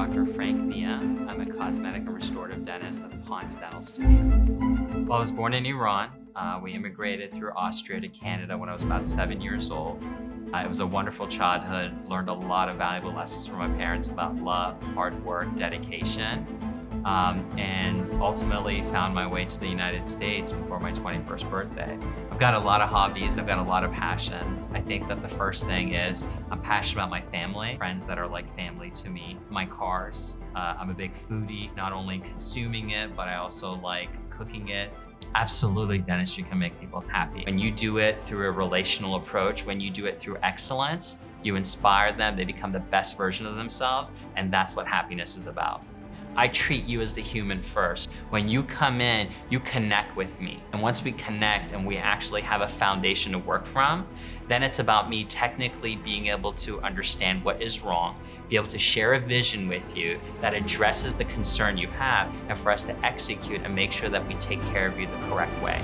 Dr. Frank Nia. I'm a cosmetic and restorative dentist at the Ponce Dental Studio. Well, I was born in Iran. We immigrated through Austria to Canada when I was about 7 years old. It was a wonderful childhood, learned a lot of valuable lessons from my parents about love, hard work, dedication, and ultimately found my way to the United States before my 21st birthday. I've got a lot of hobbies, I've got a lot of passions. I think that the first thing is I'm passionate about my family, friends that are like family to me, my cars. I'm a big foodie, not only consuming it, but I also like cooking it. Absolutely, dentistry can make people happy. When you do it through a relational approach, when you do it through excellence, you inspire them, they become the best version of themselves, and that's what happiness is about. I treat you as the human first. When you come in, you connect with me. And once we connect and we actually have a foundation to work from, then it's about me technically being able to understand what is wrong, be able to share a vision with you that addresses the concern you have, and for us to execute and make sure that we take care of you the correct way.